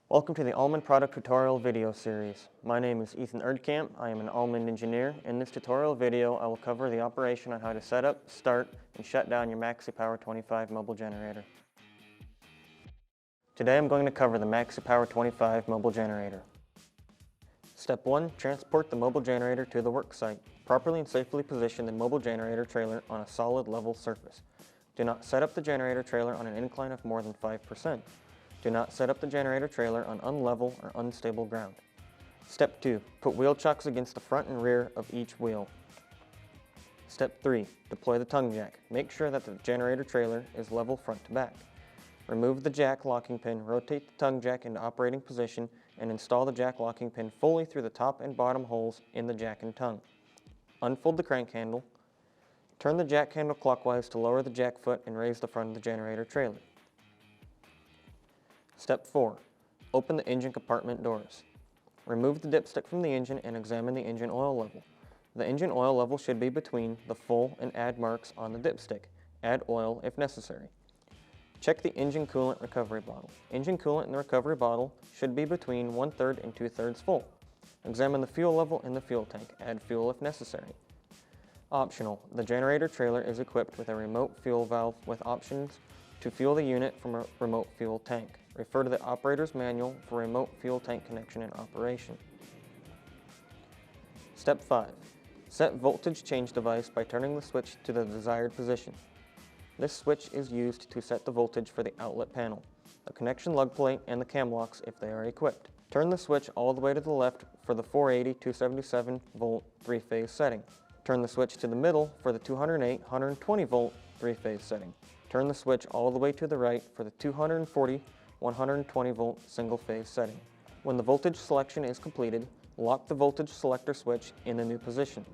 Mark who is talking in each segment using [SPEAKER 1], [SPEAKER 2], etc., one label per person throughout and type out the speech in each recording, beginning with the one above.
[SPEAKER 1] Welcome to the Almond Product Tutorial video series. My name is Ethan Erdkamp. I am an Almond engineer. In this tutorial video, I will cover the operation on how to set up, start, and shut down your Maxi-Power 25 mobile generator. Today I'm going to cover the Maxi-Power 25 mobile generator. Step 1. Transport the mobile generator to the work site. Properly and safely position the mobile generator trailer on a solid level surface. Do not set up the generator trailer on an incline of more than 5%. Do not set up the generator trailer on unlevel or unstable ground. Step 2. Put wheel chocks against the front and rear of each wheel. Step 3. Deploy the tongue jack. Make sure that the generator trailer is level front to back. Remove the jack locking pin, rotate the tongue jack into operating position, and install the jack locking pin fully through the top and bottom holes in the jack and tongue. Unfold the crank handle. Turn the jack handle clockwise to lower the jack foot and raise the front of the generator trailer. Step 4. Open the engine compartment doors. Remove the dipstick from the engine and examine the engine oil level. The engine oil level should be between the full and add marks on the dipstick. Add oil if necessary. Check the engine coolant recovery bottle. Engine coolant in the recovery bottle should be between 1/3 and 2/3 full. Examine the fuel level in the fuel tank. Add fuel if necessary. Optional, the generator trailer is equipped with a remote fuel valve with options to fuel the unit from a remote fuel tank. Refer to the operator's manual for remote fuel tank connection and operation. Step 5. Set voltage change device by turning the switch to the desired position. This switch is used to set the voltage for the outlet panel, the connection lug plate, and the cam locks if they are equipped. Turn the switch all the way to the left for the 480 277 volt 3-phase setting. Turn the switch to the middle for the 208 120 volt 3-phase setting. Turn the switch all the way to the right for the 240 120 volt single-phase setting. When the voltage selection is completed, lock the voltage selector switch in the new position.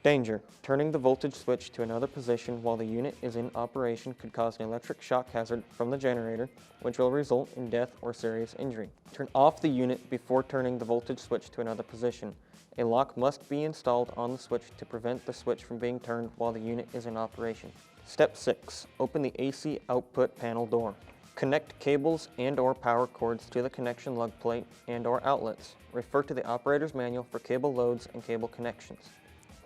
[SPEAKER 1] Danger: turning the voltage switch to another position while the unit is in operation could cause an electric shock hazard from the generator, which will result in death or serious injury. Turn off the unit before turning the voltage switch to another position. A lock must be installed on the switch to prevent the switch from being turned while the unit is in operation. Step 6. Open the AC output panel door. Connect cables and/or power cords to the connection lug plate and/or outlets. Refer to the operator's manual for cable loads and cable connections.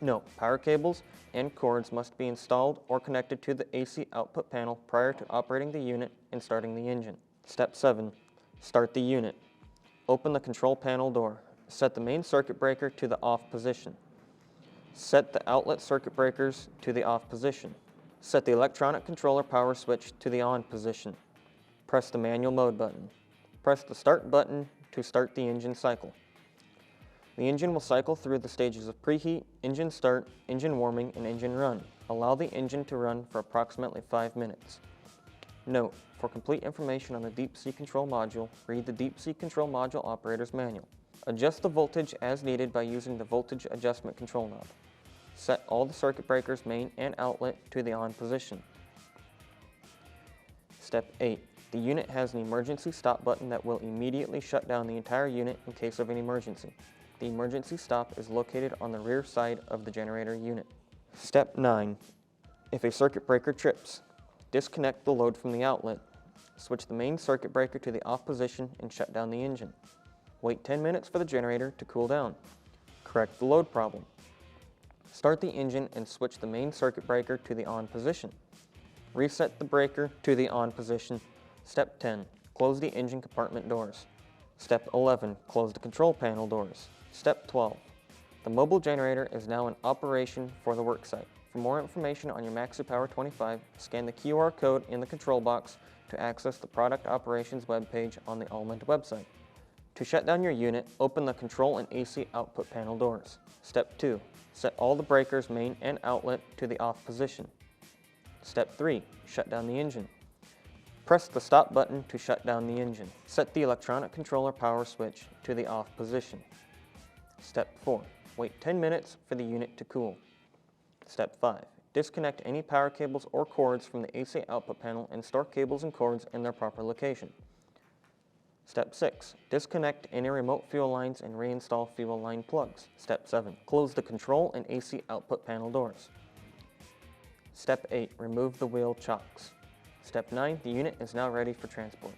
[SPEAKER 1] Note: power cables and cords must be installed or connected to the AC output panel prior to operating the unit and starting the engine. Step 7. Start the unit. Open the control panel door. Set the main circuit breaker to the off position. Set the outlet circuit breakers to the off position. Set the electronic controller power switch to the on position. Press the manual mode button. Press the start button to start the engine cycle. The engine will cycle through the stages of preheat, engine start, engine warming, and engine run. Allow the engine to run for approximately 5 minutes. Note: for complete information on the Deep Sea Control Module, read the Deep Sea Control Module Operator's Manual. Adjust the voltage as needed by using the voltage adjustment control knob. Set all the circuit breakers, main and outlet, to the on position. Step 8. The unit has an emergency stop button that will immediately shut down the entire unit in case of an emergency. The emergency stop is located on the rear side of the generator unit. Step 9. If a circuit breaker trips, disconnect the load from the outlet. Switch the main circuit breaker to the off position and shut down the engine. Wait 10 minutes for the generator to cool down. Correct the load problem. Start the engine and switch the main circuit breaker to the on position. Reset the breaker to the on position. Step 10. Close the engine compartment doors. Step 11. Close the control panel doors. Step 12. The mobile generator is now in operation for the worksite. For more information on your Maxi-Power 25, scan the QR code in the control box to access the product operations webpage on the Almond website. To shut down your unit, open the control and AC output panel doors. Step 2. Set all the breakers, main and outlet, to the off position. Step 3. Shut down the engine. Press the stop button to shut down the engine. Set the electronic controller power switch to the off position. Step 4. Wait 10 minutes for the unit to cool. Step 5. Disconnect any power cables or cords from the AC output panel and store cables and cords in their proper location. Step 6. Disconnect any remote fuel lines and reinstall fuel line plugs. Step 7. Close the control and AC output panel doors. Step 8. Remove the wheel chocks. Step 9. The unit is now ready for transport.